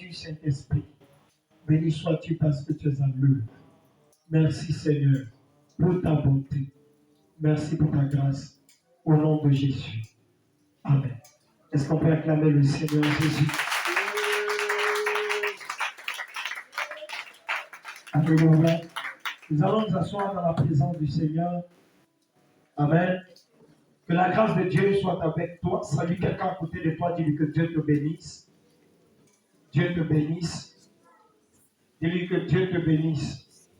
sois-tu, Saint-Esprit. Béni sois-tu parce que tu es à l'œuvre. Merci, Seigneur, pour ta bonté. Merci pour ta grâce. Au nom de Jésus. Amen. Est-ce qu'on peut acclamer le Seigneur Jésus? Alléluia. Nous allons nous asseoir dans la présence du Seigneur. Amen. Que la grâce de Dieu soit avec toi. Salue quelqu'un à côté de toi. Dis-lui que Dieu te bénisse. Dieu te bénisse. Dis-lui que Dieu te bénisse.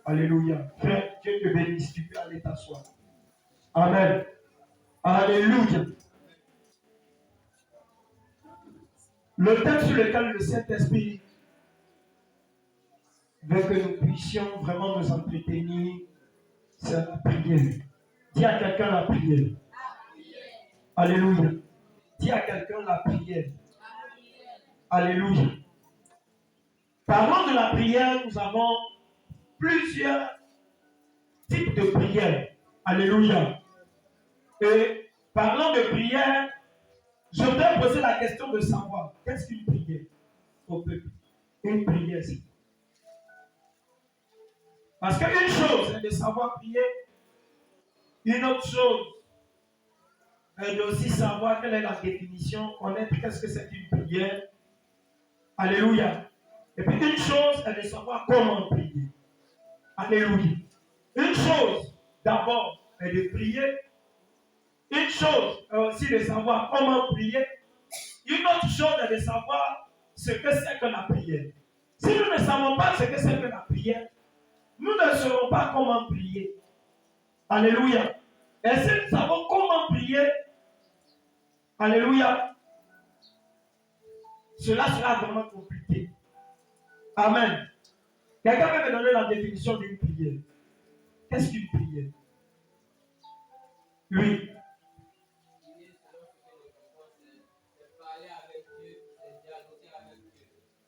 Alléluia. Frère, Dieu te bénisse. Tu peux aller t'asseoir. Amen. Alléluia. Le thème sur lequel le Saint-Esprit veut que nous puissions vraiment nous entretenir, c'est la prière. Dis à quelqu'un la prière. Alléluia. Dis à quelqu'un la prière. Alléluia. Parlant de la prière, nous avons plusieurs types de prières. Alléluia. Et parlant de prière, je voudrais poser la question de savoir qu'est-ce qu'une prière au peuple. Une prière, c'est. Parce qu'une chose est de savoir prier, une autre chose est de aussi savoir quelle est la définition, connaître qu'est-ce que c'est une prière. Alléluia. Et puis une chose est de savoir comment prier. Alléluia. Une chose d'abord est de prier. Une chose est aussi de savoir comment prier. Une autre chose est de savoir ce que c'est que la prière. Si nous ne savons pas ce que c'est que la prière, nous ne saurons pas comment prier. Alléluia. Et si nous savons comment prier, alléluia, cela sera vraiment compliqué. Amen. Quelqu'un peut me donner la définition d'une prière. Qu'est-ce qu'une prière? Oui.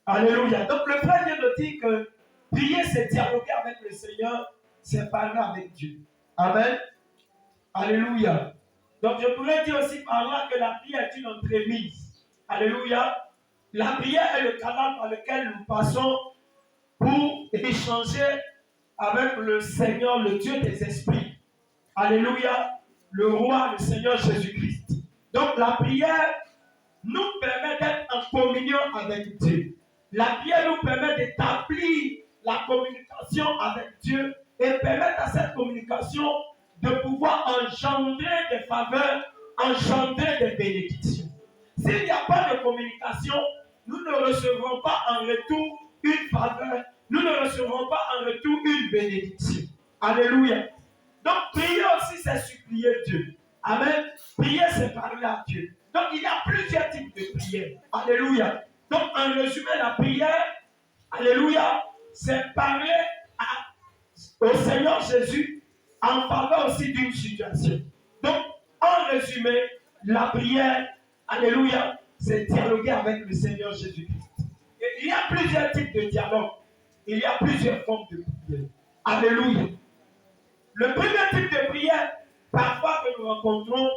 Alléluia. Donc le frère vient de dire que prier, c'est dialoguer avec le Seigneur, c'est parler avec Dieu. Amen. Alléluia. Donc je pourrais dire aussi par là que la prière est une entremise. Alléluia. La prière est le canal par lequel nous passons pour échanger avec le Seigneur, le Dieu des esprits. Alléluia. Le roi, le Seigneur Jésus-Christ. Donc la prière nous permet d'être en communion avec Dieu. La prière nous permet d'établir la communication avec Dieu et permettre à cette communication de pouvoir engendrer des faveurs, engendrer des bénédictions. S'il n'y a pas de communication, nous ne recevrons pas en retour une faveur, nous ne recevrons pas en retour une bénédiction. Alléluia. Donc prier aussi, c'est supplier Dieu. Amen. Prier, c'est parler à Dieu. Donc il y a plusieurs types de prières. Alléluia. Donc en résumé, la prière, alléluia, c'est parler au Seigneur Jésus en faveur aussi d'une situation. Donc en résumé, la prière, alléluia, c'est dialoguer avec le Seigneur Jésus-Christ. Et il y a plusieurs types de dialogue. Il y a plusieurs formes de prière. Alléluia. Le premier type de prière, parfois que nous rencontrons,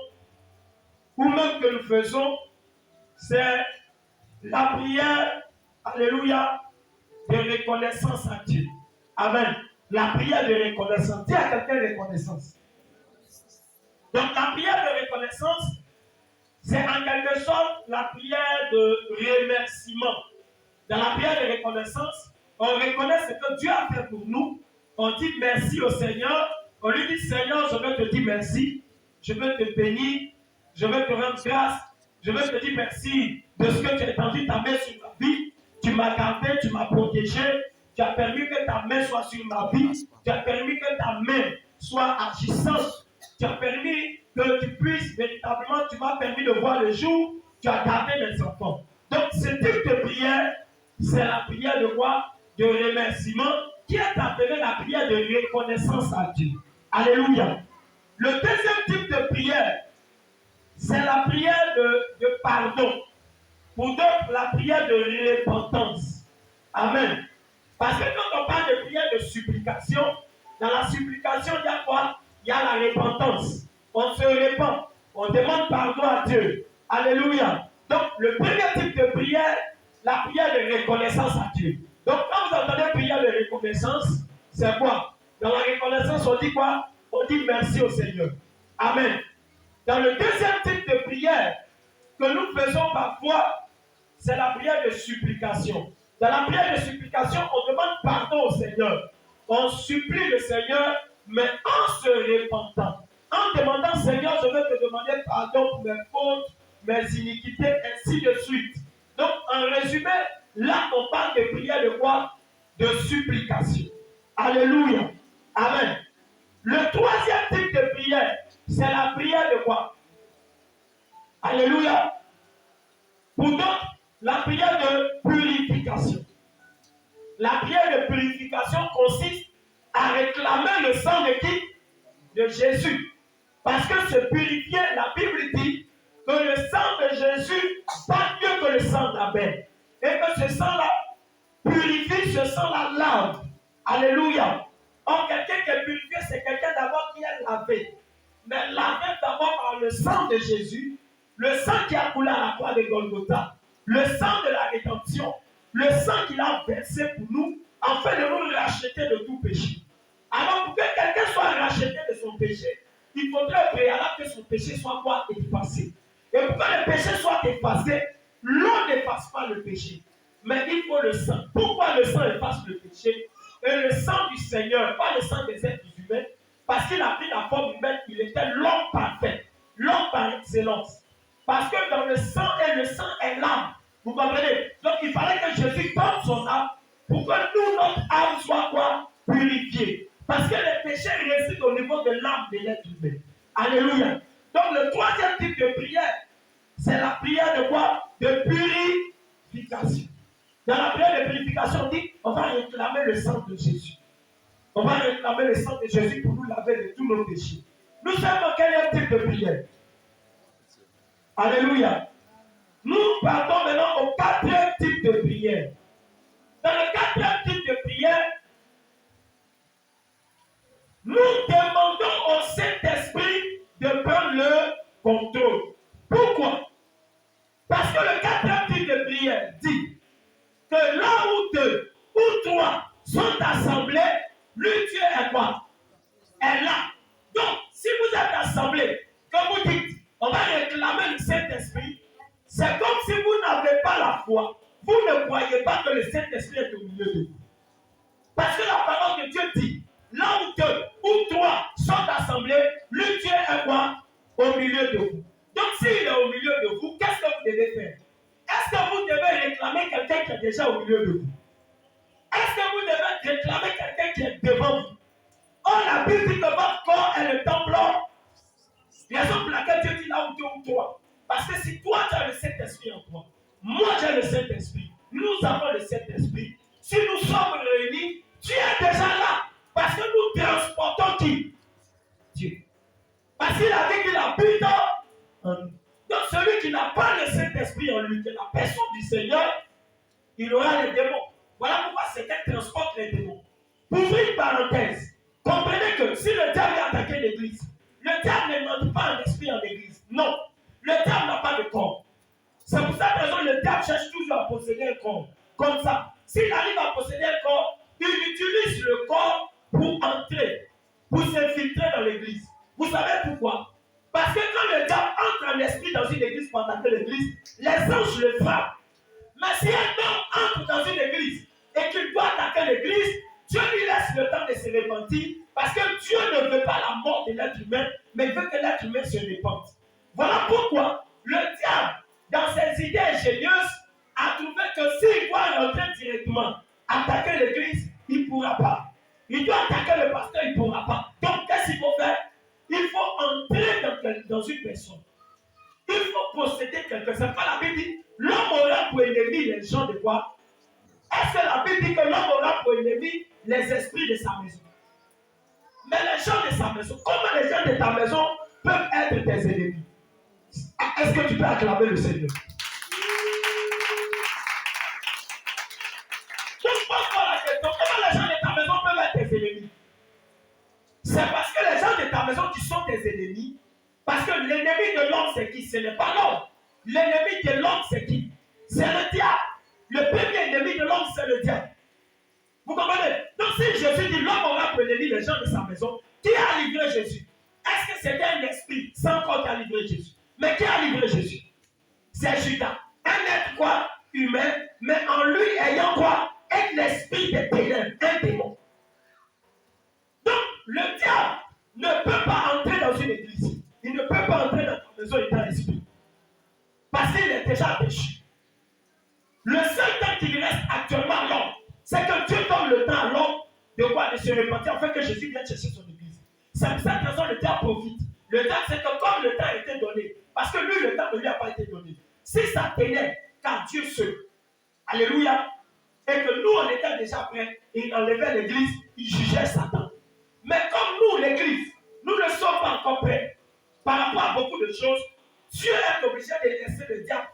ou même que nous faisons, c'est la prière, alléluia, de reconnaissance à Dieu. Amen. La prière de reconnaissance. Dis à quelqu'un reconnaissance. Donc la prière de reconnaissance, c'est en quelque sorte la prière de remerciement. Dans la prière de reconnaissance, on reconnaît ce que Dieu a fait pour nous. On dit merci au Seigneur. On lui dit, Seigneur, je veux te dire merci. Je veux te bénir. Je veux te rendre grâce. Je veux te dire merci de ce que tu as étendu ta main sur ma vie. Tu m'as gardé, tu m'as protégé. Tu as permis que ta main soit sur ma vie. Tu as permis que ta main soit agissante. Tu as permis que tu puisses véritablement, tu m'as permis de voir le jour. Tu as gardé mes enfants. Donc ce type de prière, c'est la prière de quoi? De remerciement, qui est appelée la prière de reconnaissance à Dieu. Alléluia. Le deuxième type de prière, c'est la prière de pardon. Pour d'autres, la prière de repentance. Amen. Parce que quand on parle de prière de supplication, dans la supplication, il y a quoi? Il y a la repentance. On se repent. On demande pardon à Dieu. Alléluia. Donc, le premier type de prière, la prière de reconnaissance à Dieu. Donc, quand vous entendez prière de reconnaissance, c'est quoi? Dans la reconnaissance, on dit quoi? On dit merci au Seigneur. Amen. Dans le deuxième type de prière que nous faisons parfois, c'est la prière de supplication. Dans la prière de supplication, on demande pardon au Seigneur. On supplie le Seigneur, mais en se repentant. En demandant, Seigneur, je veux te demander pardon pour mes fautes, mes iniquités, ainsi de suite. Donc, en résumé, là, on parle de prière de quoi? De supplication. Alléluia. Amen. Le troisième type de prière, c'est la prière de quoi? Alléluia. Pour d'autres, la prière de purification. La prière de purification consiste à réclamer le sang de qui? De Jésus. Parce que se purifier, la Bible dit que le sang de Jésus pas mieux que le sang d'Abel. Et que ce sang-là purifie, ce sang-là lave. Alléluia. Or, quelqu'un qui est purifié, c'est quelqu'un d'abord qui est lavé. Mais lavé d'abord par le sang de Jésus, le sang qui a coulé à la croix de Golgotha, le sang de la rédemption, le sang qu'il a versé pour nous, afin de nous racheter de tout péché. Alors, pour que quelqu'un soit racheté de son péché, il faudrait au préalable que son péché soit quoi? Effacé. Et pour que le péché soit effacé, l'eau n'efface pas le péché. Mais il faut le sang. Pourquoi le sang efface le péché? Et le sang du Seigneur, pas le sang des êtres humains, parce qu'il a pris la forme humaine, il était l'homme parfait, l'homme par excellence. Parce que dans le sang, et le sang est l'âme. Vous comprenez? Donc il fallait que Jésus donne son âme pour que nous, notre âme soit quoi? Purifiée. Parce que les péchés résident au niveau de l'âme de l'être humain. Alléluia. Donc le troisième type de prière, c'est la prière de quoi? De purification. Dans la prière de purification, on dit, on va réclamer le sang de Jésus. On va réclamer le sang de Jésus pour nous laver de tous nos péchés. Nous sommes dans quel type de prière? Alléluia. Nous partons maintenant au quatrième type de prière. Dans le quatrième type de prière, nous demandons au Saint-Esprit de prendre le contrôle. Pourquoi? Parce que le quatrième type de prière dit que là où deux ou trois sont assemblés, lui Dieu est quoi? Est là. Donc, si vous êtes assemblés, comme vous dites, on va réclamer le Saint-Esprit, c'est comme si vous n'avez pas la foi. Vous ne croyez pas que le Saint-Esprit est au milieu de vous. Parce que la parole de Dieu dit, là où deux ou trois sont assemblés, lui Dieu est quoi? Au milieu de vous. Donc, s'il est au milieu de vous, qu'est-ce que vous devez faire? Est-ce que vous devez réclamer quelqu'un qui est déjà au milieu de vous? Est-ce que vous devez réclamer quelqu'un qui est devant vous? Or, la Bible dit que votre corps est le temple. Raison pour laquelle Dieu dit là où deux ou trois. Parce que si toi tu as le Saint-Esprit en toi, moi j'ai le Saint-Esprit, nous avons le Saint-Esprit, si nous sommes réunis, tu es déjà là. Parce que nous transportons qui? Dieu. Parce qu'il a dit qu'il habite en nous. Donc celui qui n'a pas le Saint-Esprit en lui, qui est la personne du Seigneur, il aura les démons. Voilà pourquoi c'est qu'elle transporte les démons. Pour ouvrir une parenthèse, comprenez que si le diable a attaqué l'église, le diable ne monte pas un esprit en église. Non. Le diable n'a pas de corps. C'est pour cette raison que le diable cherche toujours à posséder un corps. Comme ça. S'il arrive à posséder un corps, il utilise le corps pour entrer, pour s'infiltrer dans l'église. Vous savez pourquoi? Parce que quand le diable entre en esprit dans une église pour attaquer l'église, les anges le frappent. Mais si un homme entre dans une église et qu'il doit attaquer l'église, Dieu lui laisse le temps de se repentir parce que Dieu ne veut pas la mort de l'être humain, mais veut que l'être humain se repente. Voilà pourquoi le diable, dans ses idées ingénieuses, a trouvé que s'il doit rentrer directement, attaquer l'église, il ne pourra pas. Il doit attaquer le pasteur, il ne pourra pas. Donc, qu'est-ce qu'il faut faire? Il faut entrer dans une personne. Il faut posséder quelqu'un. C'est pas la Bible dit, l'homme aura pour ennemi les gens de quoi? Est-ce que la Bible dit que l'homme aura pour ennemi les esprits de sa maison? Mais les gens de sa maison, comment les gens de ta maison peuvent être tes ennemis? Est-ce que tu peux acclamer le Seigneur? Donc, pose-toi la question, comment les gens de ta maison peuvent être tes ennemis? C'est parce que les gens de ta maison qui sont tes ennemis, parce que l'ennemi de l'homme c'est qui? Ce n'est pas l'homme. L'ennemi de l'homme c'est qui? C'est le diable. Le premier ennemi de l'homme, c'est le diable. Vous comprenez? Donc si Jésus dit l'homme aura pour ennemi les gens de sa maison, qui a livré Jésus? Est-ce que c'était un esprit sans corps qui a livré Jésus? Mais qui a livré Jésus? C'est Judas. Un être quoi? Humain, mais en lui ayant quoi? Un esprit de ténèbres, un démon. Donc le diable ne peut pas entrer dans une église. Il ne peut pas entrer dans ta maison étant esprit. Parce qu'il est déjà déchu. Le seul temps qu'il reste actuellement à l'homme, c'est que Dieu donne le temps à l'homme de quoi? De se repentir afin que Jésus vienne chercher son église. C'est pour cette raison que le diable profite. Le diable, c'est que comme le temps a été donné, parce que lui, le temps ne lui a pas été donné. Si ça tenait qu'à Dieu seul, alléluia, et que nous, on était déjà prêts, il enlevait l'église, il jugeait Satan. Mais comme nous, l'église, nous ne sommes pas encore prêts par rapport à beaucoup de choses, Dieu est obligé de laisser le diable.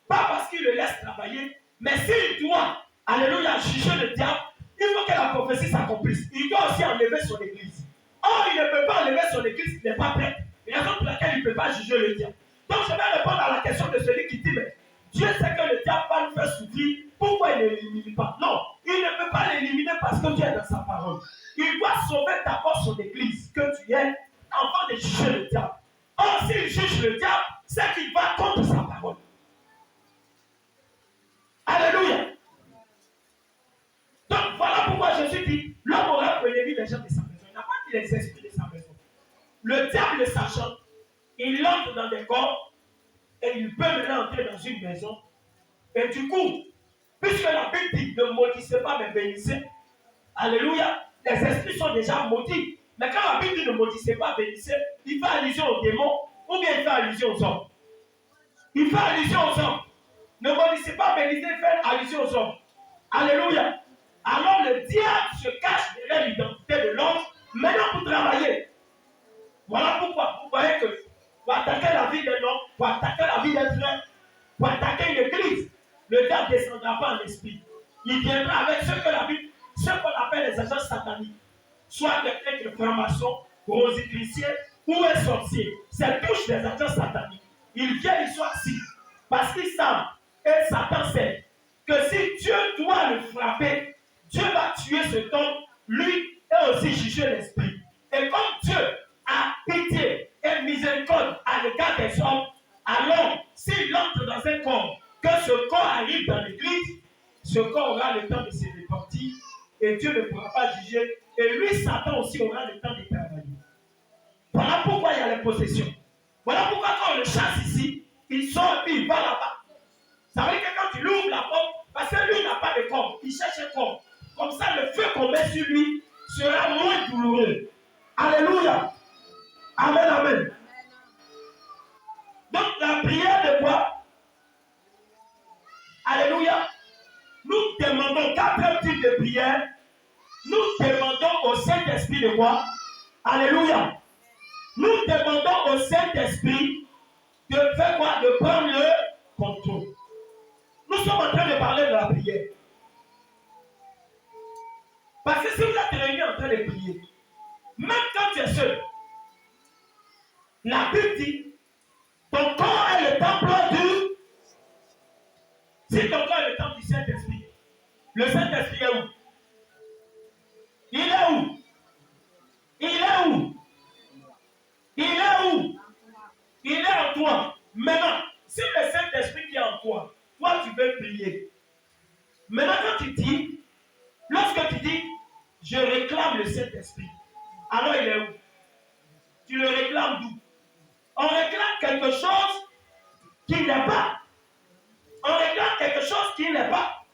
Pas parce qu'il le laisse travailler, mais s'il doit, alléluia, juger le diable, il faut que la prophétie s'accomplisse. Il doit aussi enlever son église. Or, il ne peut pas enlever son église, il n'est pas prêt. Raison pour laquelle il ne peut pas juger le diable. Donc, je vais répondre à la question de celui qui dit, mais Dieu sait que le diable va nous faire souffrir, pourquoi il ne l'élimine pas? Non, il ne peut pas l'éliminer parce que Dieu est dans sa parole. Il doit sauver d'abord son église, que tu es, avant de juger le diable. Or, s'il juge le diable, c'est qu'il va contre sa parole. Alléluia. Donc, voilà pourquoi Jésus dit, l'homme aura pour ennemi les gens de sa maison. Il n'a pas dit les esprits de sa maison. Le diable, sachant, il entre dans des corps et il peut maintenant entrer dans une maison. Et du coup, puisque la Bible dit ne maudissez pas mais bénissez, alléluia, les esprits sont déjà maudits. Mais quand la Bible dit ne maudissez pas, bénissez, il fait allusion aux démons ou bien il fait allusion aux hommes. Il fait allusion aux hommes. Ne maudissez pas, bénissez, il fait allusion aux hommes. Alléluia. Alors le diable se cache derrière l'identité de l'homme, maintenant pour travailler. Voilà pourquoi vous voyez que pour attaquer la vie d'un homme, pour attaquer la vie d'un frère, pour attaquer une église, le diable ne descendra pas en esprit. Il viendra avec ce que la Bible, ce qu'on appelle les agents sataniques, soit quelqu'un de franc-maçon, rosicrucien ou un sorcier. C'est tous des agents sataniques. Ils viennent, ils sont assis, parce qu'ils savent, et Satan sait, que si Dieu doit le frapper, Dieu va tuer cet homme, lui, et aussi juger l'esprit. Et comme Dieu a pitié et miséricorde à l'égard des hommes, alors s'il entre dans un corps, que ce corps arrive dans l'église, ce corps aura le temps de se repentir et Dieu ne pourra pas juger. Et lui, Satan aussi aura le temps de travailler. Voilà pourquoi il y a les possessions. Voilà pourquoi quand on le chasse ici, il sort et puis il va là-bas. Ça veut dire que quand tu lui ouvres la porte, parce que lui n'a pas de corps, il cherche un corps. Comme ça, le feu qu'on met sur lui sera moins douloureux. Alléluia. Amen, amen. Donc la prière de quoi? Alléluia. Nous demandons 4 types de prières. Nous demandons au Saint-Esprit de quoi? Alléluia. Nous demandons au Saint-Esprit de faire quoi? De prendre le contrôle. Nous sommes en train de parler de la prière. Parce que si vous êtes réunis en train de prier, même quand tu es seul, la Bible dit, ton corps est le temple du... Si ton corps est le temple du Saint-Esprit, le Saint-Esprit est où? Il est où? Il est où? Il est où? Il est en toi. Maintenant, si le Saint-Esprit qui est en toi, toi tu veux prier. Maintenant quand tu dis, lorsque tu dis, je réclame le Saint-Esprit, alors il est où? Tu le réclames d'où? On réclame quelque chose qui n'est pas. On réclame quelque chose qui n'est pas.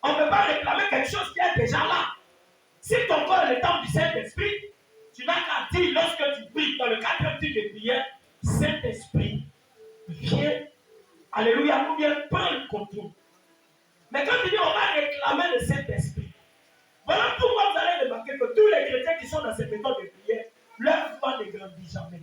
On ne peut pas réclamer quelque chose qui est déjà là. Si ton corps est le temple du Saint-Esprit, tu n'as qu'à dire lorsque tu pries dans le 4e type de prière, Saint-Esprit, viens, alléluia, ou bien prends le contrôle. Mais quand tu dis on va réclamer le Saint-Esprit, voilà pourquoi vous allez remarquer que tous les chrétiens qui sont dans cette méthode de prière, leur foi ne grandit jamais.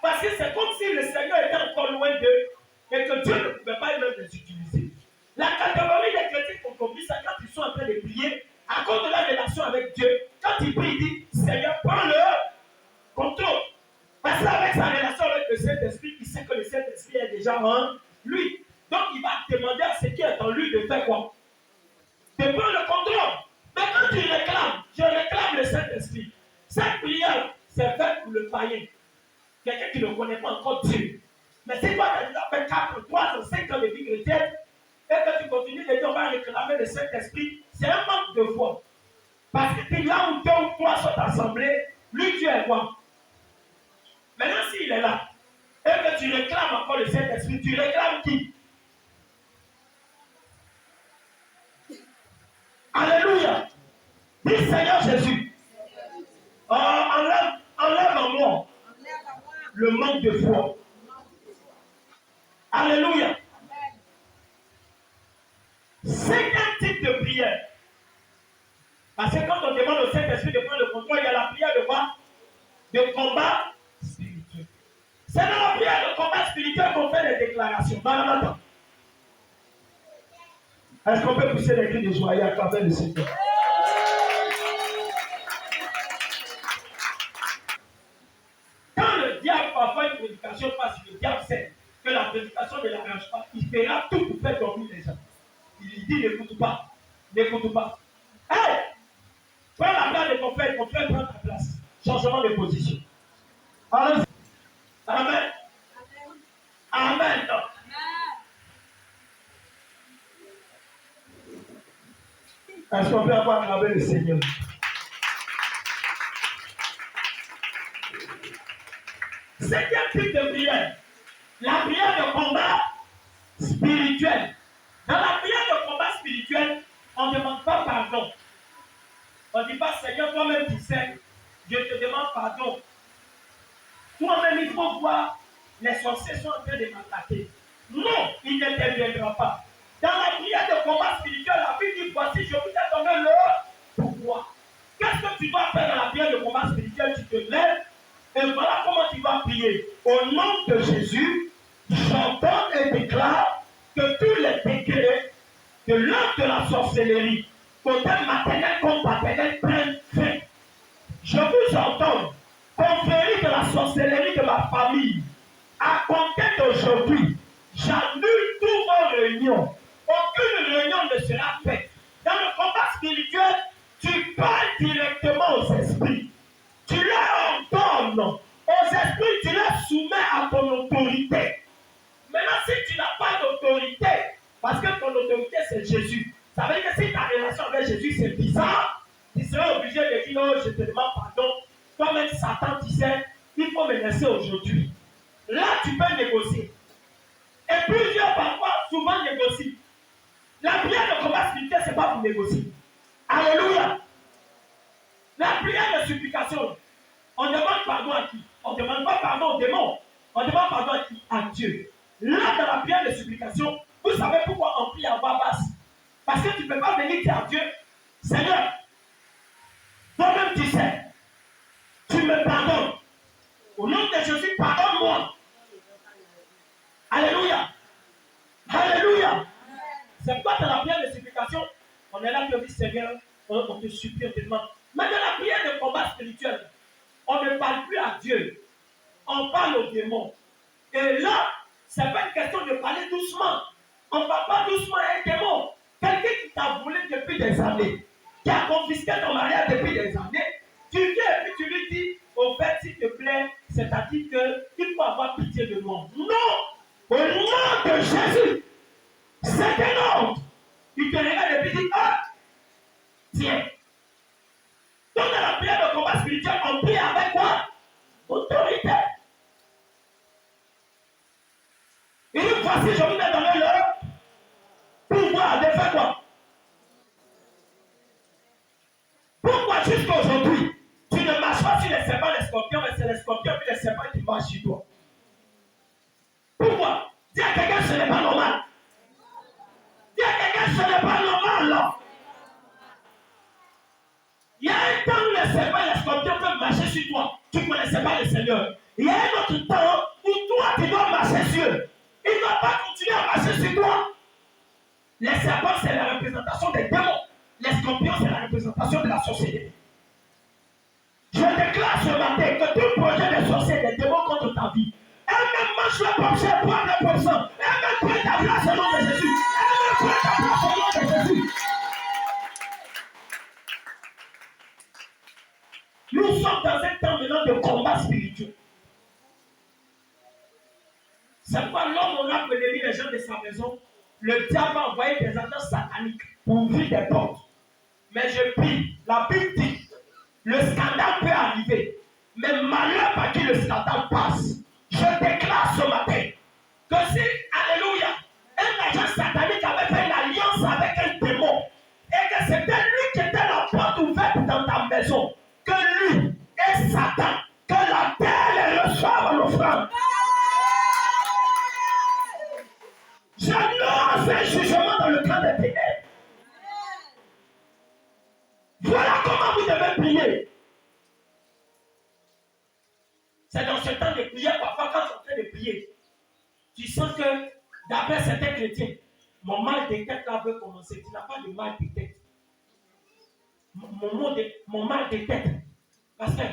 Parce que c'est comme si le Seigneur était encore loin d'eux et que Dieu ne pouvait pas même les utiliser. La catégorie des chrétiens qui ont compris ça quand ils sont en train de prier, à cause de la relation avec Dieu, quand ils prient, ils disent Seigneur, prends le contrôle. Parce qu'avec sa relation avec le Saint-Esprit, il sait que le Saint-Esprit est déjà en lui. Donc il va demander à ce qui est en lui de de prendre le contrôle. Mais quand tu réclames, je réclame le Saint-Esprit. Cette prière, c'est faite pour le païen. Quelqu'un qui ne connaît pas encore Dieu. Mais si toi, tu as déjà fait 4, 3, 5 ans de vie chrétienne, et que tu continues de dire on va réclamer le Saint-Esprit, c'est un manque de foi. Parce que tu es là où 2 ou 3 sont assemblés, lui Dieu est quoi? Maintenant, s'il est là, et que tu réclames encore le Saint-Esprit, tu réclames qui? Alléluia! Dis Seigneur Jésus, enlève en moi le manque de foi. Alléluia! C'est un type de prière. Parce que quand on demande au Saint-Esprit de prendre le contrôle, il y a la prière de quoi? De combat spirituel. C'est dans la prière de combat spirituel qu'on fait les déclarations. Maranatha. Est-ce qu'on peut pousser les cris de joie à travers le Seigneur? Quand le diable parfois une prédication passe, le diable sait que la prédication ne l'arrange pas, il fera tout pour faire dormir les gens. Il dit n'écoute pas, n'écoute pas. Hey! Prends la place de ton frère prend ta place. Changement de position. Allez. Amen. Amen. Est-ce qu'on peut avoir acclamé le Seigneur? Septième type de prière. La prière de combat spirituel. Dans la prière de combat spirituel, on ne demande pas pardon. On ne dit pas, Seigneur, toi-même tu sais, je te demande pardon. Toi-même, il faut voir, les sorciers sont en train de m'attaquer. Non, il n'interviendra pas. Dans la prière de combat spirituel, la Bible dit, voici, je vous ai donné le pouvoir. Qu'est-ce que tu dois faire dans la prière de combat spirituel? Tu te lèves et voilà comment tu vas prier. Au nom de Jésus, j'entends et déclare que tous les décrets de l'œuvre de la sorcellerie, côté maternel comme paternel, prennent fin. Je vous entends, confrérie de la sorcellerie de ma famille, à compter d'aujourd'hui, j'annule toutes vos réunions. Aucune réunion ne sera faite. Dans le combat spirituel, tu parles directement aux esprits. Tu leur ordonnes aux esprits, tu les soumets à ton autorité. Maintenant, si tu n'as pas d'autorité, parce que ton autorité c'est Jésus, ça veut dire que si ta relation avec Jésus c'est bizarre, tu seras obligé de dire non, je te demande pardon. Toi-même, Satan, tu sais, il faut me laisser aujourd'hui. Là, tu peux négocier. Et plusieurs parfois, souvent négocient. La prière de combat spirituel, ce n'est pas pour négocier. Alléluia. La prière de supplication, on demande pardon à qui? On ne demande pas pardon aux démons. On demande pardon à qui? À Dieu. Là, dans la prière de supplication, vous savez pourquoi on prie à voix basse? Parce que tu ne peux pas venir dire à Dieu, Seigneur, toi-même tu sais, tu me pardonnes. Au nom de Jésus, pardonne-moi. Alléluia. Alléluia. C'est pourquoi dans la prière de supplication, on est là pour dire, Seigneur, on te supplie, on te demande. Mais dans la prière de combat spirituel, on ne parle plus à Dieu. On parle aux démons. Et là, ce n'est pas une question de parler doucement. On ne parle pas doucement à un démon. Quelqu'un qui t'a volé depuis des années, qui a confisqué ton mariage depuis des années, tu viens et puis tu lui dis, au fait, s'il te plaît, c'est-à-dire qu'il faut avoir pitié de moi. Non! Au nom de Jésus, c'est un ordre. Il te regarde et puis dit, ah, tiens. Donc dans la prière de combat spirituel, on prie avec quoi? Autorité. Il dit, voici, je vous ai donné le pouvoir de faire quoi? Pourquoi jusqu'à aujourd'hui, tu ne marches pas sur les serpents, les scorpions, mais c'est les scorpions et les serpents qui marchent sur toi? Pourquoi? Dis à quelqu'un, ce n'est pas normal. Dis à quelqu'un, ce n'est pas normal. Il y a un temps où les serpents et les scorpions peuvent marcher sur toi. Tu ne connaissais pas le Seigneur. Il y a un autre temps où toi, tu dois marcher sur eux. Ils ne doivent pas continuer à marcher sur toi. Les serpents, c'est la représentation des démons. Les scorpions, c'est la représentation de la société. Je déclare ce matin que tout projet de sorcier des démons contre ta vie, elle-même mange le pompier, prend le poisson, elle-même prend ta place au nom de Jésus. Elle-même prend ta place au nom de Jésus. maintenant de combat spirituel. C'est pourquoi l'homme aura prévenu les gens de sa maison. Le diable va envoyer des agents sataniques pour ouvrir des portes. Mais je prie, la Bible dit, le scandale peut arriver. Mais malheur par qui le scandale passe. Je déclare ce matin que si, alléluia, un agent satanique avait fait une alliance avec un démon et que c'était lui qui était la porte ouverte dans ta maison, que lui et Satan, que la terre le reçoive l'offrande. J'annonce un jugement dans le camp des ténèbres. Voilà comment vous devez prier. C'est dans ce temps de prière, parfois quand tu es en train de prier, tu sens que, d'après certains chrétiens, mon mal de tête là veut commencer. Tu n'as pas de mal de tête. Mon mal de tête, parce que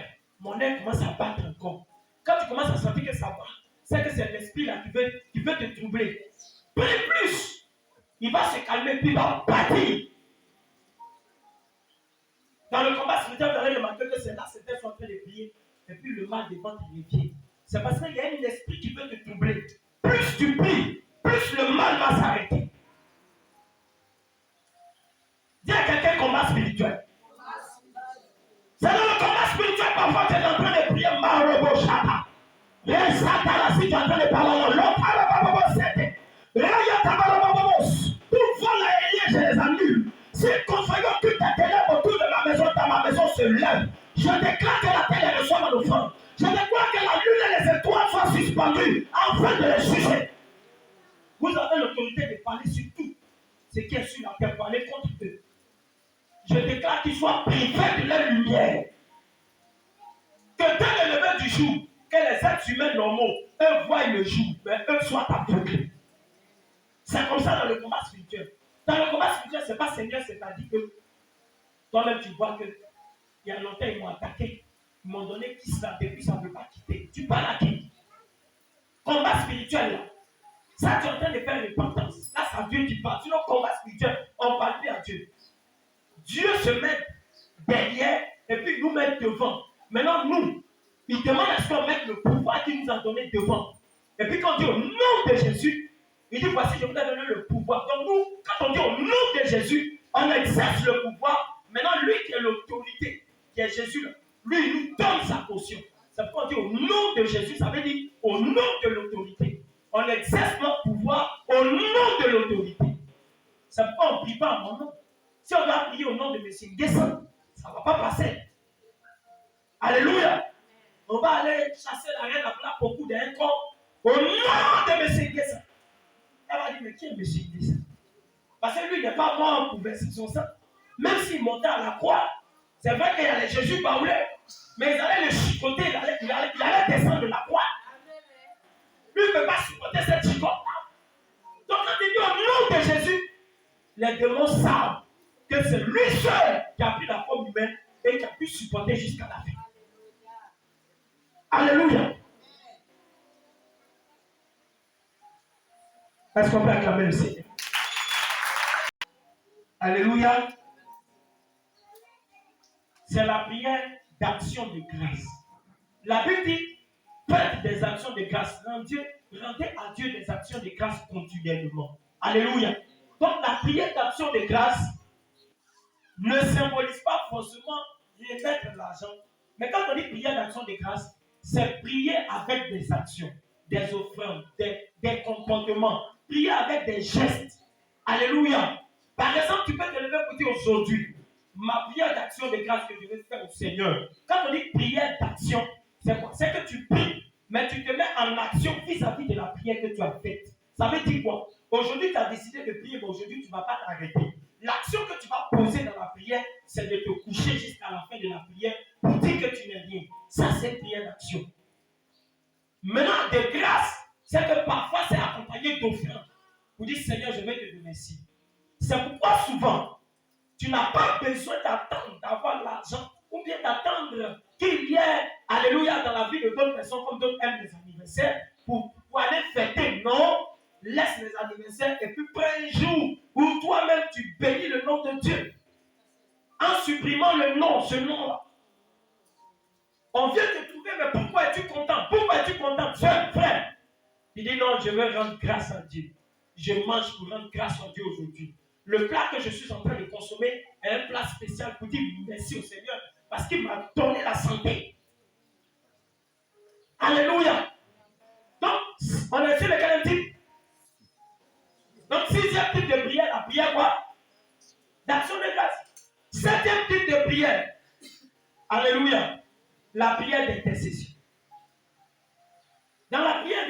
mon œil commence à battre encore. Quand tu commences à sentir que ça va, c'est que c'est l'esprit là qui veut te troubler. Plus, il va se calmer, puis il va bâtir. Dans le combat spirituel, vous allez remarquer que c'est là, c'était en train de prier, et puis le mal devant tes pieds. C'est parce qu'il y a un esprit qui veut te troubler. Plus tu pries, plus le mal va s'arrêter. Dis à quelqu'un combat spirituel. C'est dans le combat spirituel, parfois tu es en train de prier Marobo Shata. Les Satan, si tu es en train de parler, l'autre, tout vol aérien, je les annule. Si construisons toute ta ténèbres autour de ma maison, dans ma maison se lève. Je déclare que la terre reçoit mon offrande. Je déclare que la lune et les étoiles soient suspendues afin de les juger. Vous avez l'autorité de parler sur tout ce qui est sur la terre, parler contre eux. Je déclare qu'ils soient privés de leur lumière. Que dès le lever du jour, que les êtres humains normaux, eux voient le jour, mais eux soient aveuglés. C'est comme ça dans le combat spirituel. Dans le combat spirituel, ce n'est pas Seigneur, c'est-à-dire que toi-même tu vois que il y a longtemps ils m'ont attaqué, ils m'ont donné qui ça, depuis ça ne veut pas quitter. Tu parles à qui? Combat spirituel là. Ça, tu es en train de faire une repentance. Là, c'est à Dieu qui parle. Sinon, combat spirituel, on parle plus à Dieu. Dieu se met derrière et puis nous met devant. Maintenant, nous, il demande à ce qu'on mette le pouvoir qu'il nous a donné devant. Et puis quand on dit au nom de Jésus, il dit voici, je vous ai donné le pouvoir. Donc nous, quand on dit au nom de Jésus, on exerce le pouvoir. Maintenant, lui qui est l'autorité, qui est Jésus, lui, il nous donne sa portion. C'est pourquoi on dit au nom de Jésus, ça veut dire au nom de l'autorité. On exerce notre pouvoir au nom de l'autorité. C'est pourquoi on ne prie pas à mon nom. Si on doit prier au nom de M. Nguessan, ça ne va pas passer. Alléluia. On va aller chasser la reine à plat pour coup d'un corps au nom de M. Nguessan. Elle va dire, mais qui est M. Nguessan? Parce que lui n'est pas mort pour verser son sang. Même s'il montait à la croix, c'est vrai qu'il y a les Jésus baoulés, mais ils allaient le chicoter, il allait descendre de la croix. Lui ne peut pas supporter cette chicote-là. Donc quand il dit au nom de Jésus, les démons savent que c'est lui seul qui a pris la forme humaine et qui a pu supporter jusqu'à la fin. Alléluia. Est-ce qu'on peut acclamer le Seigneur? Alléluia. C'est la prière d'action de grâce. La Bible dit, faites des actions de grâce. Rendez à Dieu des actions de grâce continuellement. Alléluia. Donc la prière d'action de grâce ne symbolise pas forcément remettre l'argent. Mais quand on dit prière d'action de grâce, c'est prier avec des actions, des offrandes, des comportements. Prier avec des gestes. Alléluia. Par exemple, tu peux te lever pour dire aujourd'hui, ma prière d'action de grâce que je vais faire au Seigneur. Quand on dit prière d'action, c'est quoi? C'est que tu pries, mais tu te mets en action vis-à-vis de la prière que tu as faite. Ça veut dire quoi? Aujourd'hui, tu as décidé de prier, mais aujourd'hui, tu ne vas pas t'arrêter. L'action que tu vas poser dans la prière, c'est de te coucher jusqu'à la fin de la prière pour dire que tu n'es rien. Ça, c'est une prière d'action. Maintenant, de grâce, c'est que parfois, c'est accompagné d'offrandes. Vous dites, Seigneur, je vais te remercier. C'est pourquoi souvent, tu n'as pas besoin d'attendre d'avoir l'argent ou bien d'attendre qu'il y ait, alléluia, dans la vie de d'autres personnes comme d'autres aiment les anniversaires pour aller fêter. Non, laisse les anniversaires et puis prends un jour où toi-même tu bénis le nom de Dieu en supprimant le nom, ce nom-là. On vient te mais pourquoi es-tu content? Pourquoi es-tu content? Frère. Il dit non, je veux rendre grâce à Dieu. Je mange pour rendre grâce à Dieu aujourd'hui. Le plat que je suis en train de consommer est un plat spécial pour dire merci au Seigneur parce qu'il m'a donné la santé. Alléluia. Donc, on a essayé le quatrième type. Donc, sixième type de prière, la prière quoi? D'action de grâce. Septième type de prière. Alléluia. La prière d'intercession. Dans la prière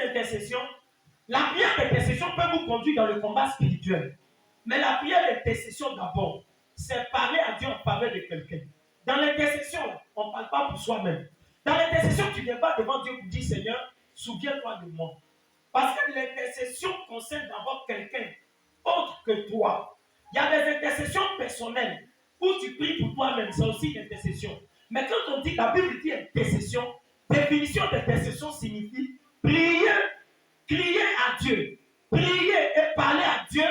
d'intercession peut vous conduire dans le combat spirituel. Mais la prière d'intercession d'abord, c'est parler à Dieu en faveur de quelqu'un. Dans l'intercession, on ne parle pas pour soi-même. Dans l'intercession, tu ne viens pas devant Dieu pour dire Seigneur, souviens-toi de moi. Parce que l'intercession concerne d'abord quelqu'un autre que toi. Il y a des intercessions personnelles où tu pries pour toi-même, c'est aussi une intercession. Mais quand on dit, la Bible dit intercession, définition d'intercession signifie prier, crier à Dieu, prier et parler à Dieu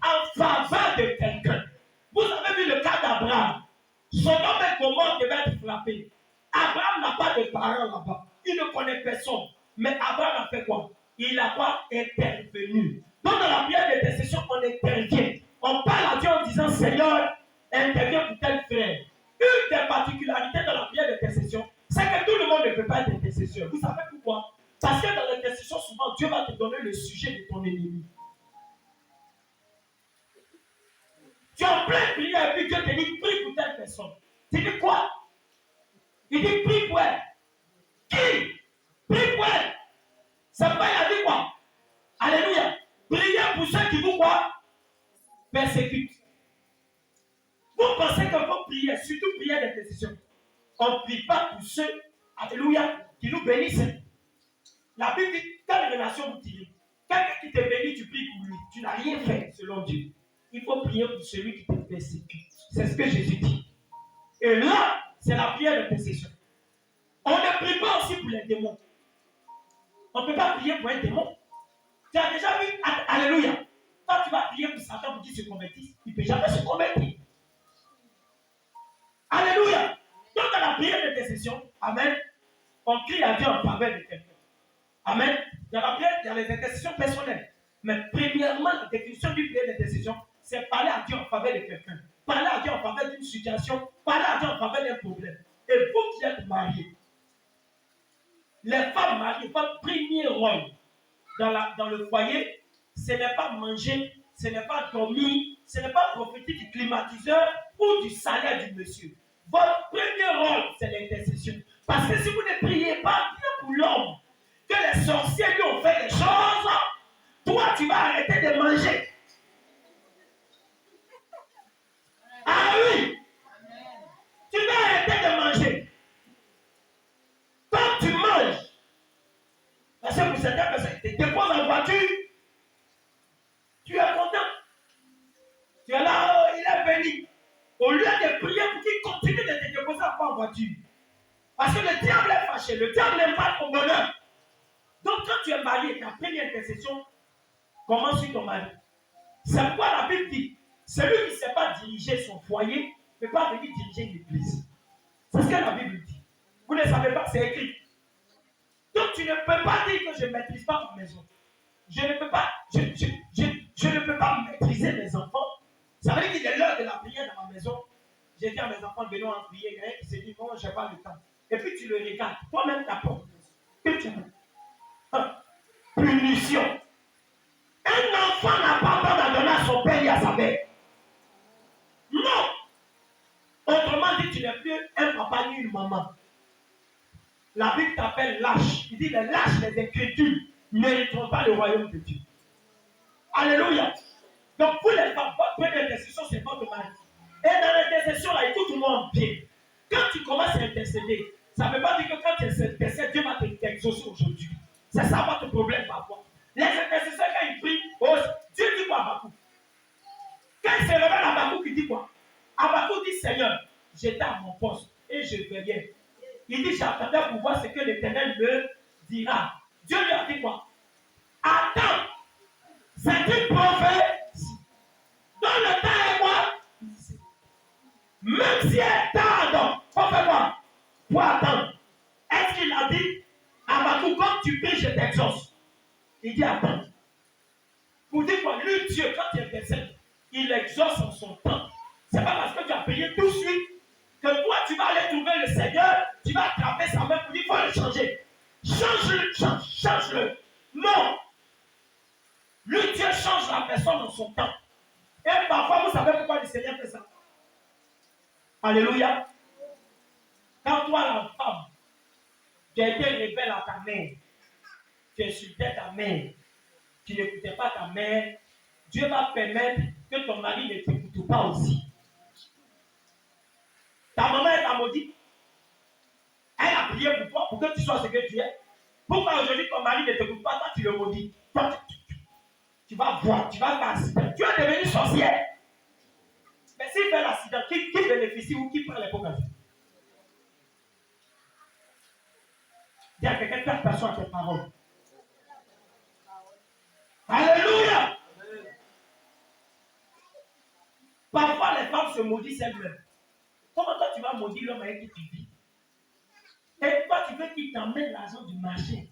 en faveur de quelqu'un. Vous avez vu le cas d'Abraham. Son homme et Gomorrhe devait être frappé. Abraham n'a pas de parents là-bas. Il ne connaît personne. Mais Abraham a fait quoi? Il a quoi? Intervenu. Donc dans la prière d'intercession, on intervient. On parle à Dieu en disant Seigneur, interviens pour tel frère. Une des particularités dans la prière d'intercession, c'est que tout le monde ne peut pas être intercesseur. Vous savez pourquoi? Parce que dans l'intercession, souvent, Dieu va te donner le sujet de ton ennemi. Tu es en pleine prière et puis Dieu te dit prie pour telle personne. Tu dis quoi? Il dit prie pour elle. Qui? Prie pour elle. C'est pas il a dit quoi? Alléluia. Priez pour ceux qui vous quoi? Persécutent. Vous pensez qu'il faut prier, surtout prier d'intercession. On ne prie pas pour ceux, alléluia, qui nous bénissent. La Bible dit, quelle relation vous tirez? Quelqu'un qui te bénit, tu pries pour lui. Tu n'as rien fait selon Dieu. Il faut prier pour celui qui te persécute. C'est ce que Jésus dit. Et là, c'est la prière d'intercession. On ne prie pas aussi pour les démons. On ne peut pas prier pour un démon. Tu as déjà vu, alléluia, quand tu vas prier pour Satan pour qu'il se convertisse, il ne peut jamais se convertir. Alléluia. Donc dans la prière d'intercession, amen, on crie à Dieu en faveur de quelqu'un. Amen. Dans la prière, il y a les intercessions personnelles. Mais premièrement, la définition d'une prière d'intercession, c'est parler à Dieu en faveur de quelqu'un. Parler à Dieu en faveur d'une situation, parler à Dieu en faveur d'un problème. Et vous qui êtes mariés, les femmes mariées, votre premier rôle dans le foyer, ce n'est pas manger, ce n'est pas dormir, ce n'est pas profiter du climatiseur ou du salaire du monsieur. Votre premier rôle, c'est l'intercession. Parce que si vous ne priez pas bien pour l'homme, que les sorciers lui ont fait des choses, toi tu vas arrêter de manger. Ah oui! Tu vas arrêter de manger. Quand tu manges, parce que pour certaines personnes, tu te déposes en voiture, tu es content. Tu es là, oh, il est béni. Au lieu de prier pour qu'il continue de te déposer en voiture. Parce que le diable est fâché, le diable n'aime pas ton bonheur. Donc quand tu es marié, ta première intercession commence sur ton mari. C'est pourquoi la Bible dit, celui qui ne sait pas diriger son foyer ne peut pas venir diriger l'église. C'est ce que la Bible dit. Vous ne savez pas, c'est écrit. Donc tu ne peux pas dire que je ne maîtrise pas ma maison. Je ne peux pas, je ne peux pas maîtriser mes enfants. Ça veut dire qu'il est l'heure de la prière dans ma maison. J'ai dit à mes enfants, venons en prier. Il y a un qui s'est dit, non, je n'ai pas le temps. Et puis tu le regardes. Toi-même, ta porte. Que tu as. Punition. Un enfant n'a pas peur d'en donner à son père et à sa mère. Non. Autrement dit, tu n'es plus un papa ni une maman. La Bible t'appelle lâche. Il dit les lâches, les incrédules, ne mériteront pas le royaume de Dieu. Alléluia. Donc pour les femmes, votre première intercession, c'est votre mari. Et dans l'intercession, là, écoute-moi bien. Quand tu commences à intercéder, ça ne veut pas dire que quand tu intercèdes, Dieu va t'exaucer aujourd'hui. C'est ça votre problème parfois. Les intercesseurs, quand ils prient, oh, Dieu dit quoi à Habakkuk? Quand il se révèle à Habakkuk, il dit quoi? Habakkuk dit, Seigneur, j'étais à mon poste et je veillais. Il dit, j'attendais pour voir ce que l'Éternel me dira. Dieu lui a dit quoi? Attends, c'est une prophétie. Dans le temps est quoi? Même si elle tarde, on fait quoi? Pour attendre. Est-ce qu'il a dit Il dit attends. Pour dire quoi? Le Dieu, quand il intercède, il exauce en son temps. C'est pas parce que tu as payé tout de suite que toi, tu vas aller trouver le Seigneur, tu vas attraper sa main pour dire, il faut le changer. Change-le, change-le. Non. Le Dieu change la personne en son temps. Et parfois, vous savez pourquoi le Seigneur fait ça? Alléluia. Quand toi, la femme, tu as été rebelle à ta mère, tu insultais ta mère, tu n'écoutais pas ta mère, Dieu va permettre que ton mari ne t'écoute pas aussi. Ta maman est ta maudite. Elle a prié pour toi, pour que tu sois ce que tu es. Pourquoi aujourd'hui ton mari ne t'écoute pas, toi tu le maudis? Toi, tu vas voir, tu vas faire accident. Tu es devenu sorcière. Mais s'il fait l'accident, qui bénéficie ou qui prend les pots? Dis à quelqu'un, fais attention à tes paroles. Alléluia. Parfois les femmes se maudissent elles-mêmes. Comment toi tu vas maudire l'homme avec qui tu vis? Et toi tu veux qu'il t'emmène l'argent du marché.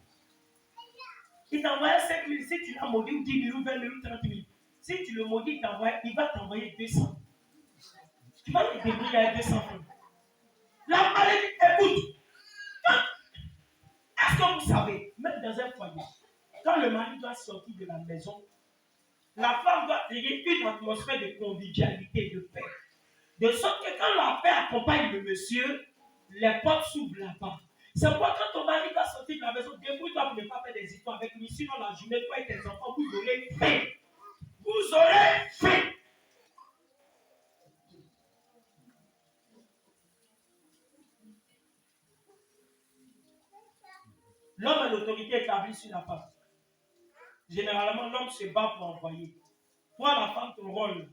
Il t'envoie 5 000, si tu l'as maudit ou 10 000 ou 20 000 ou 30 000. Si tu le maudis, il va t'envoyer 200. Tu vas te débrouiller avec 200 francs. La maladie, écoute. Est-ce que vous savez, même dans un foyer, quand le mari doit sortir de la maison, la femme doit créer une atmosphère de convivialité, de paix. De sorte que quand la paix accompagne le monsieur, les portes s'ouvrent là-bas. C'est pourquoi quand ton mari va sortir de la maison, débrouille-toi pour ne pas faire des histoires avec lui. Sinon, la journée, toi et tes enfants, vous aurez faim. Vous aurez faim. L'homme a l'autorité établie sur la femme. Généralement, l'homme se bat pour envoyer. Toi, la femme, ton rôle,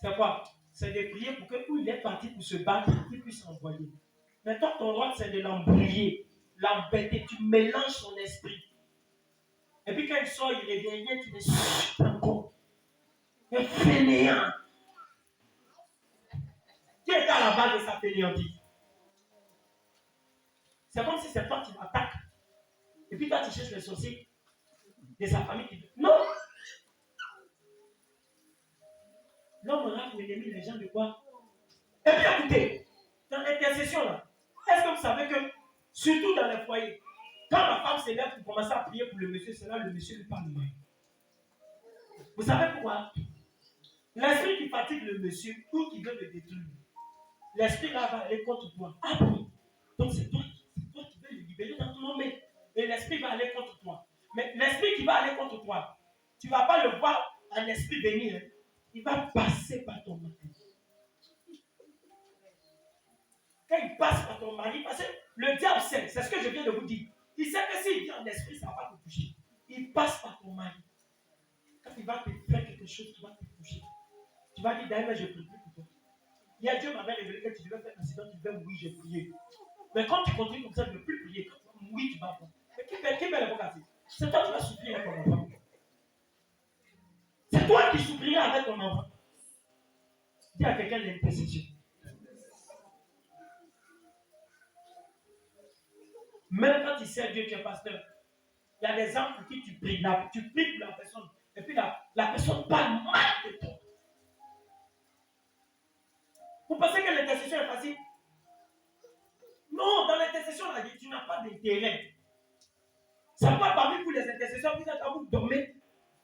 c'est quoi? C'est de prier pour que, où il est parti pour se battre, qu'il puisse envoyer. Mais toi, ton rôle, c'est de l'embrouiller, l'embêter. Tu mélanges son esprit. Et puis quand il sort, il revient, tu dis, chut, encore. Un fainéant. Qui est à la base de sa fainéantise? C'est comme si c'est toi qui m'attaques. Et puis toi, tu cherches les sorciers de sa famille qui... Non! L'homme aura pour ennemi les gens de quoi? Et puis écoutez, dans l'intercession là, est-ce que vous savez que, surtout dans les foyers, quand la femme s'élève pour commencer à prier pour le monsieur, c'est là le monsieur lui parle mal. Vous savez pourquoi? L'esprit qui fatigue le monsieur ou qui veut le détruire, l'esprit là va aller contre toi. Ah oui, donc c'est toi qui veux le libérer dans ton nom. Et l'esprit va aller contre toi. Mais l'esprit qui va aller contre toi, tu ne vas pas le voir un esprit venir. Il va passer par ton mari. Quand il passe par ton mari, parce que le diable sait, c'est ce que je viens de vous dire. Il sait que s'il vient en esprit, ça ne va pas te toucher. Il passe par ton mari. Quand il va te faire quelque chose qui va te toucher, tu vas dire, d'ailleurs, je ne prie plus pour toi. Hier, Dieu m'avait révélé que tu devais faire un accident, tu devais mourir, j'ai prié. Mais quand tu continues comme ça, tu ne veux plus prier. Quand tu vas mourir, tu vas voir. Mais qui fait les bons quartiers? C'est toi qui vas souffrir avec ton enfant. C'est toi qui souffriras avec ton enfant. Dis à quelqu'un l'intercession. Même quand tu sais Dieu, tu es pasteur, il y a des gens pour qui tu pries. Tu pries pour la personne. Et puis la personne parle mal de toi. Vous pensez que l'intercession est facile? Non, dans l'intercession, tu n'as pas d'intérêt. Ça va parmi vous les intercesseurs, vous êtes à vous dormir.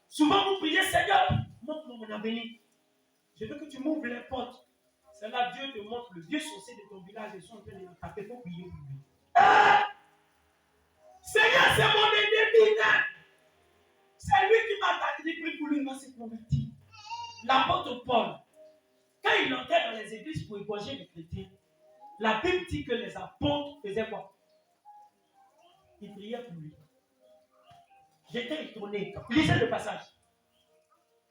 Souvent vous priez, Seigneur, montre-moi mon avenir. Je veux que tu m'ouvres les portes. C'est là Dieu te montre le vieux sorcier de ton village et sont en train de l'attaquer pour prier pour lui. Seigneur, c'est mon ennemi. C'est lui qui m'attaque. Il prie pour lui, il va se convertir. L'apôtre Paul, quand il entrait dans les églises pour égorger les chrétiens, la Bible dit que les apôtres faisaient quoi? Ils priaient pour lui. J'étais étonné. Lisez le passage.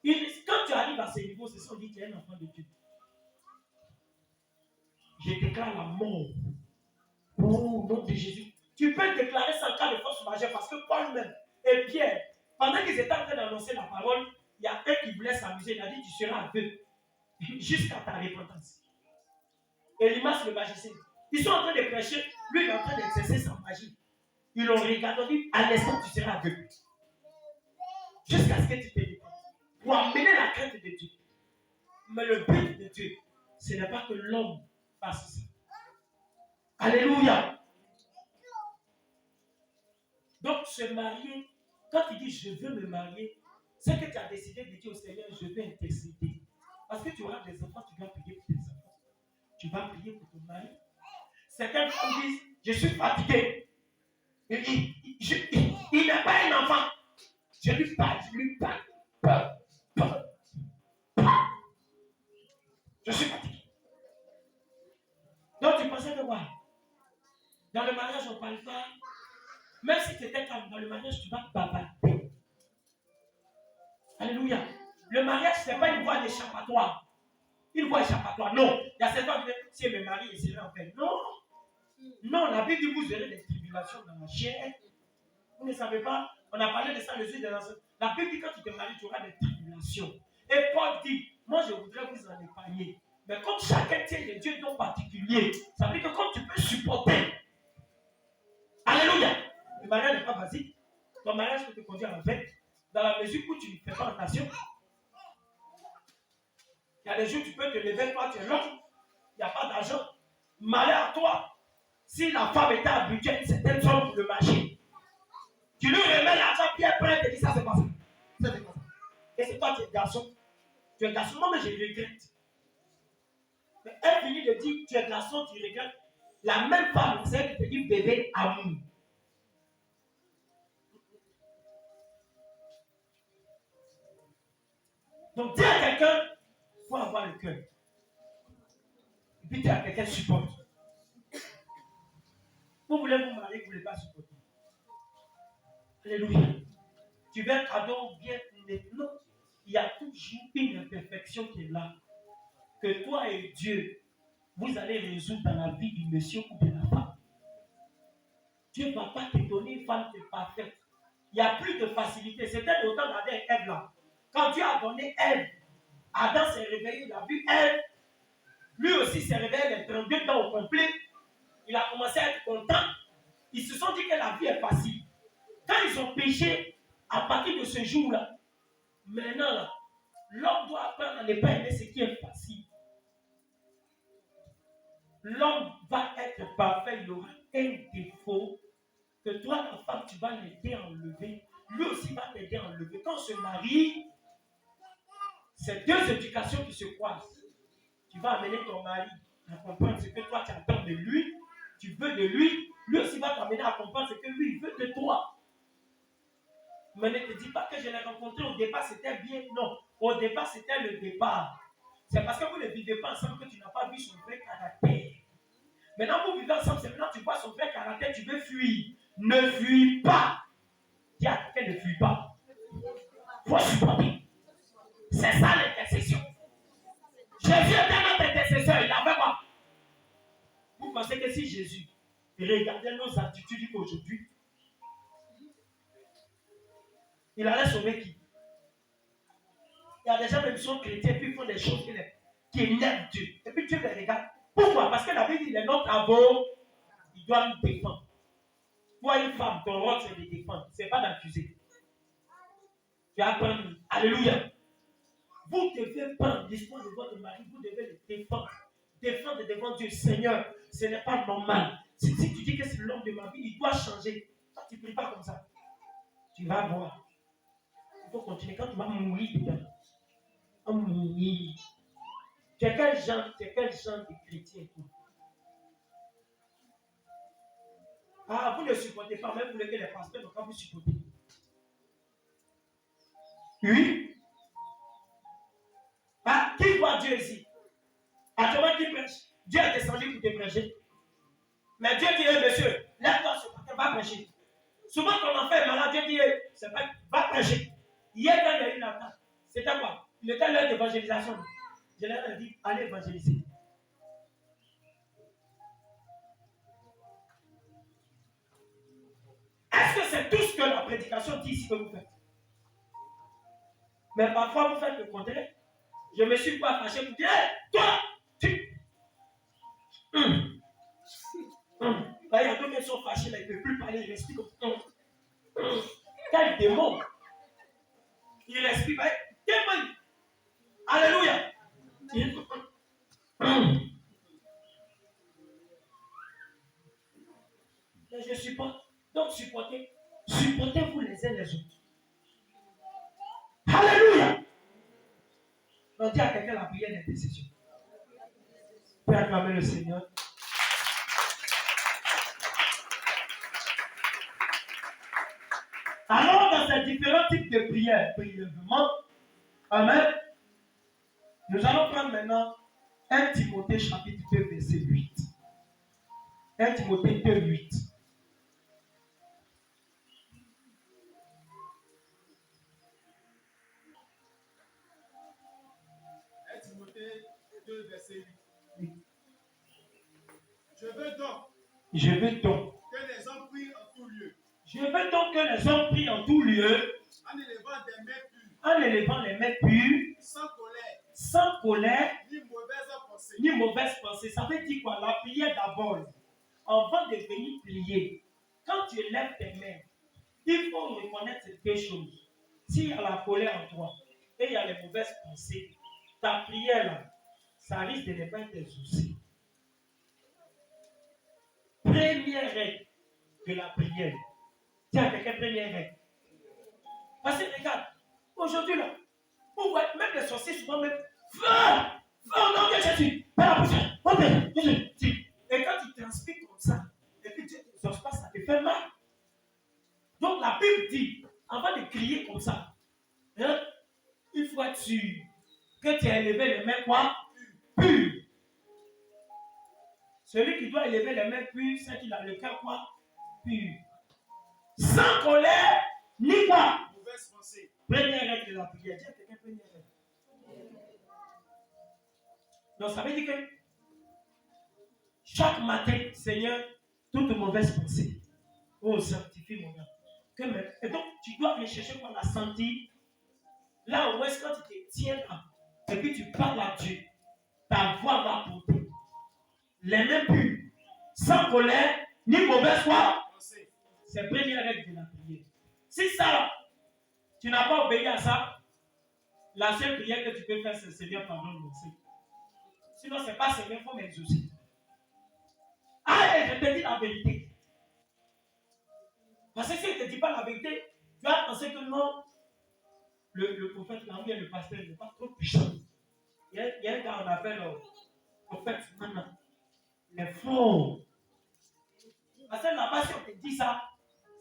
Quand tu arrives à ce niveau, c'est ça, on dit que tu es un enfant de Dieu. Je déclare la mort. Au nom de Jésus. Tu peux déclarer ça en cas de force majeure parce que Paul même et Pierre, pendant qu'ils étaient en train d'annoncer la parole, il y a un qui voulait s'amuser. Il a dit, tu seras aveugle jusqu'à ta repentance. Et Elimas le magicien, ils sont en train de prêcher, lui il est en train d'exercer sa magie. Ils l'ont regardé, à l'instant tu seras aveugle. jusqu'à ce que tu te dépenses. Pour amener la crainte de Dieu. Mais le but de Dieu, ce n'est pas que l'homme fasse ça. Alléluia. Donc, se marier, quand tu dis je veux me marier, c'est que tu as décidé de dire au Seigneur, je veux intercéder. Parce que tu auras des enfants, tu dois prier pour tes enfants. Tu vas prier pour ton mari. Certaines femmes disent, je suis fatigué. Il n'est pas un enfant. Je lui parle. Je suis fatigué. Donc tu pensais que quoi? Dans le mariage, on ne parle pas. Même si tu étais calme, dans le mariage, tu vas bavarder. Alléluia. Le mariage, ce n'est pas une voie d'échappatoire. Une voie échappatoire. Non. Il y a certains qui disent, si elle me marie, il serait en paix. Non. Non, la Bible dit, vous aurez des tribulations dans la chair. Vous ne savez pas, on a parlé de ça le jour des anciens. La Bible dit, quand tu te maries, tu auras des tribulations. Et Paul dit, moi je voudrais vous en épargner. Mais comme chacun tient les dieux dons particuliers, ça veut dire que comme tu peux supporter. Alléluia. Le mariage n'est pas basique. Ton mariage peut te conduire en fait. Dans la mesure où tu ne fais pas en nation. Il y a des jours où tu peux te lever, toi tu es là. Il n'y a pas d'argent. Malheur à toi. Si la femme était habituée à une certaine somme pour le marché, tu lui remets l'argent, puis après, tu dis ça, c'est pas ça. Ça, c'est pas ça. Et c'est toi, tu es garçon. Tu es garçon, non, mais je regrette. Mais elle finit de dire, tu es garçon, tu regrettes. La même femme, c'est elle qui te dit bébé, amour. Donc, dis à quelqu'un, il faut avoir le cœur. Et puis, dis à quelqu'un, supporte. Vous voulez vous marier, vous ne voulez pas supporter. Alléluia. Tu veux un cadeau bien maintenant. Il y a toujours une imperfection qui est là. Que toi et Dieu, vous allez résoudre dans la vie du monsieur ou de la femme. Dieu ne va pas te donner une femme qui est parfaite. Il n'y a plus de facilité. C'était le temps d'Adam et Ève là. Quand Dieu a donné Ève, Adam s'est réveillé, il a vu Ève. Lui aussi s'est réveillé les 32 temps au complet. Il a commencé à être content. Ils se sont dit que la vie est facile. Quand ils ont péché, à partir de ce jour-là, maintenant, là, l'homme doit apprendre à ne pas aimer ce qui est facile. L'homme va être parfait, il aura un défaut que toi, la femme, tu vas l'aider à enlever. Lui aussi va t'aider à enlever. Quand on se marie, c'est deux éducations qui se croisent. Tu vas amener ton mari à comprendre ce que toi tu attends de lui, tu veux de lui. Lui aussi va t'amener à comprendre ce que lui il veut de toi. Mais ne te dis pas que je l'ai rencontré au départ, c'était bien. Non, au départ, c'était le départ. C'est parce que vous ne vivez pas ensemble que tu n'as pas vu son vrai caractère. Maintenant, vous vivez ensemble, c'est maintenant que tu vois son vrai caractère, tu veux fuir. Ne fuis pas. Dis à quelqu'un, ne fuis pas. Il faut supporter. C'est ça l'intercession. Jésus était notre intercesseur, il avait quoi? Vous pensez que si Jésus regardait nos attitudes aujourd'hui, il allait sauver qui? Il y a des gens qui sont chrétiens puis ils font des choses qui énervent Dieu. Et puis Dieu les regarde. Pourquoi? Parce que la Bible dit, il est notre avocat, il doit nous défendre. Toi, une femme, ton rôle c'est de défendre, ce n'est pas d'accuser. Tu apprends. Alléluia. Vous devez prendre l'histoire de votre mari, vous devez le défendre. Défendre devant Dieu. Seigneur, ce n'est pas normal. Si tu dis que c'est l'homme de ma vie, il doit changer. Toi, tu ne pries pas comme ça. Tu vas voir. Il faut continuer. Quand tu vas mourir dedans, on mourir. Tu es quel genre de chrétien, toi? Ah, vous ne supportez pas, même vous voulez que les pasteurs ne pas vous supporter. Oui. Ah, qui voit Dieu ici? Actuellement, qui prêche? Dieu est descendu pour te prêcher. Mais Dieu dit, monsieur, lève-toi ce matin, va prêcher. Souvent, quand on fait malade, Dieu dit, c'est pas, va prêcher. Hier, quand il y a eu l'attaque, c'était quoi? Il était l'heure d'évangélisation. Je leur ai dit, allez évangéliser. Est-ce que c'est tout ce que la prédication dit ici que vous faites? Mais parfois, vous faites le contraire. Je me suis pas fâché pour dire, hey, toi, tu. Là, il y a d'autres qui sont fâchés, là, ils ne peuvent plus parler, ils respirent comme. Quel démon! Mais je supporte. Donc supportez-vous les uns les autres. Alléluia. Donc dis à quelqu'un la prière d'intercession. Puis acclamer le Seigneur. Alors, dans ces différents types de prières, brièvement, amen, nous allons prendre maintenant 1 Timothée chapitre 2, verset 8. 1 Timothée 2, 8. Timothée 2, verset 8. Je veux donc que les hommes prient en tout lieu. Je veux donc que les hommes prient en tout lieu. En élevant des mains pures. En élevant les mains pures. Sans colère. Sans colère. Ni mauvaise pensée. Ni mauvaise pensée. Ça veut dire quoi? La prière d'abord. Avant de venir prier, quand tu lèves tes mains, il faut reconnaître deux choses. S'il y a la colère en toi et il y a les mauvaises pensées, ta prière là, ça risque de ne pas être des soucis. Première règle de la prière. Tiens, quelqu'un, première règle. Parce que regarde, aujourd'hui là, vous voyez, même les sorciers souvent même, va au nom de Jésus, par la bouche, et quand tu transpires comme ça, et que tu n'exauces pas, ça te fait mal. Donc la Bible dit, avant de crier comme ça, hein, il faut être sûr que tu as élevé les mains quoi? Pures. Celui qui doit élever les mains pures, c'est qu'il a le cœur quoi? Pur. Sans colère, ni quoi? Mauvaise pensée. Première règle de la prière. Dis à quelqu'un, première règle. Donc ça veut dire que chaque matin, Seigneur, toute mauvaise pensée, oh, sanctifie mon âme. Et donc, tu dois aller chercher pour la sentir. Là où est-ce que tu te tiens là, et puis tu parles à Dieu, ta voix va porter. Les mains pures, sans colère, ni mauvaise foi. C'est la première règle de la prière. Si ça, tu n'as pas obéi à ça, la seule prière que tu peux faire, c'est Seigneur, pardonne-moi. Sinon, ce n'est pas Seigneur, il faut m'exaucer. Ah, et je te dis la vérité. Parce que si je ne te dis pas la vérité, tu vas penser que non, le prophète, là, ou bien le pasteur, n'est pas trop puissant. Il y a un gars, on appelle le prophète maintenant. Il est fort. Parce que là-bas, si on te dit ça,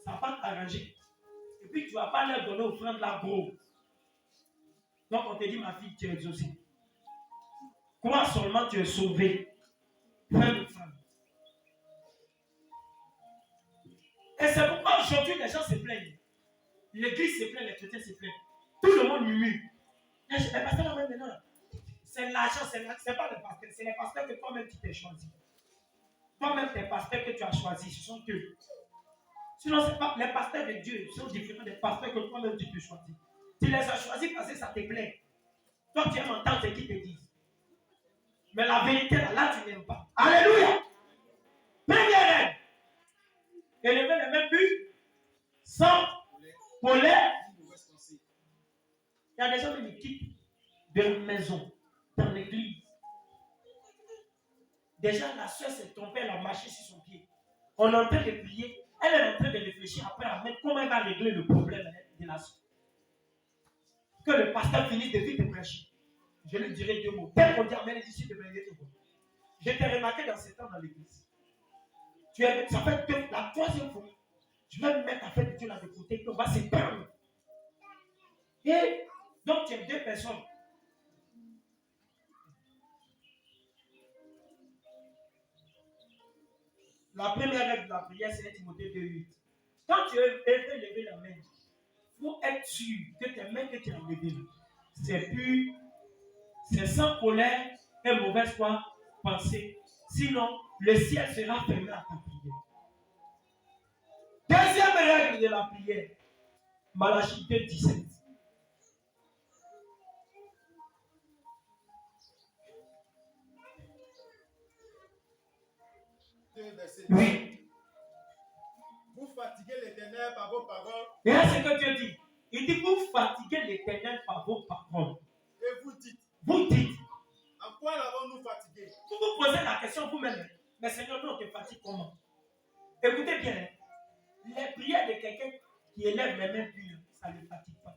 ça va t'arranger. Et puis, tu ne vas pas leur donner offrande là, gros. Donc, on te dit, ma fille, tu es exaucée. Crois seulement, tu es sauvé. Fais l'offrande. Et c'est pourquoi aujourd'hui, les gens se plaignent. L'église se plaint, les chrétiens se plaignent. Tout le monde murmure. Les pasteurs, maintenant, c'est l'argent, c'est pas le pasteur, c'est les pasteurs que toi-même tu t'es choisi. Toi-même, tes pasteurs que tu as choisis, ce sont eux. Sinon, c'est pas les pasteurs de Dieu sont différents des pasteurs que toi-même tu peux choisir. Tu les as choisis parce que ça te plaît. Toi, tu aimes entendre ce qu'ils te disent. Mais la vérité, là, tu n'aimes pas. Alléluia! Première règle. Élever les mains pures, sans colère. Il y a des gens qui quittent de la maison, dans l'église. Déjà, la soeur s'est trompée, elle a marché sur son pied. On est en train de prier. Elle est en train de réfléchir après à mettre comment elle va régler le problème de la soeur. Que le pasteur finisse de vite de prêcher. Je lui dirai deux mots. Dès qu'on dit amen, ici de venir tout le monde. Je t'ai remarqué dans ces temps dans l'église. Ça fait la troisième fois. Je vais me mettre à faire Dieu là de côté, puis on va se perdre. Et donc, tu as deux personnes. La première règle de la prière, c'est Timothée 2:8. Quand tu veux lever la main, il faut être sûr que tes mains que tu as levées, c'est pur, c'est sans colère et mauvaise foi, pensée. Sinon, le ciel sera fermé à ta prière. Deuxième règle de la prière, Malachie 2:17. Oui. Vous fatiguez l'Éternel par vos paroles. Et là, c'est ce que Dieu dit. Il dit, vous fatiguez l'Éternel par vos paroles. Et vous dites. Vous dites. En quoi l'avons-nous fatigué? Vous vous posez la question vous-même. Mais Seigneur, nous on te fatigue comment? Écoutez bien. Les prières de quelqu'un qui élève les mains pures, ça ne le fatigue pas.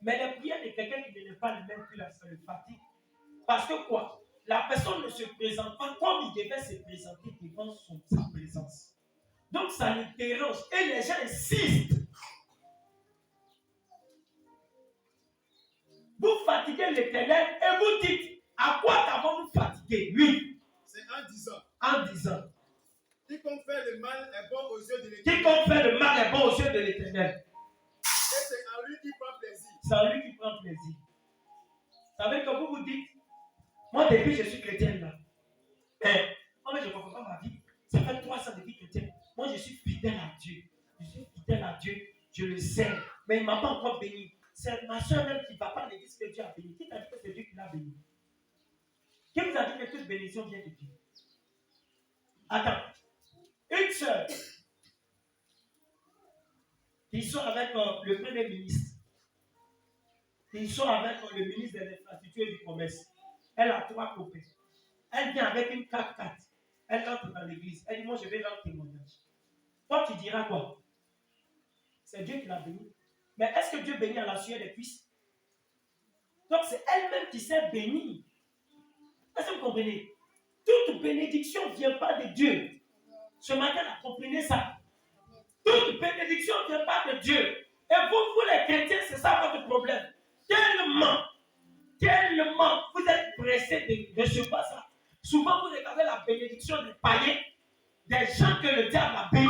Mais les prières de quelqu'un qui n'élève pas les mains pures, ça le fatigue. Parce que quoi? La personne ne se présente pas comme il devait se présenter devant sa présence. Donc ça le dérange. Et les gens insistent. Vous fatiguez l'Éternel et vous dites, à quoi t'avons-nous fatigué? Oui. C'est en disant. En disant. Quiconque fait le mal est bon aux yeux de l'Éternel. Quiconque fait le mal est bon aux yeux de l'Éternel. Et c'est en lui qui prend plaisir. C'est en lui qui prend plaisir. Vous savez que vous vous dites, moi depuis je suis chrétien là. Mais je ne comprends pas ma vie. Ça fait 3 ans de vie chrétienne. Moi je suis fidèle à Dieu. Je suis fidèle à Dieu. Je le sais. Mais il ne m'a pas encore béni. C'est ma soeur même qui ne va pas à l'église que Dieu a béni. Qui t'a dit que c'est Dieu qui l'a béni? Qui vous a dit que toute bénédiction vient de Dieu? Attends. Une soeur qui sort avec le premier ministre. Qui sort avec le ministre de l'infrastructure et du commerce. Elle a 3 copains. Elle vient avec une 4x4. Elle entre dans l'église. Elle dit, moi je vais rendre témoignage. Toi tu diras quoi? C'est Dieu qui l'a béni. Mais est-ce que Dieu bénit à la sueur des cuisses? Donc c'est elle-même qui s'est bénie. Est-ce que vous comprenez? Toute bénédiction ne vient pas de Dieu. Ce matin, comprenez ça. Toute bénédiction ne vient pas de Dieu. Et vous les chrétiens, c'est ça votre problème. Tellement vous êtes pressés de recevoir ça. Souvent, vous regardez la bénédiction des païens, des gens que le diable a bénis.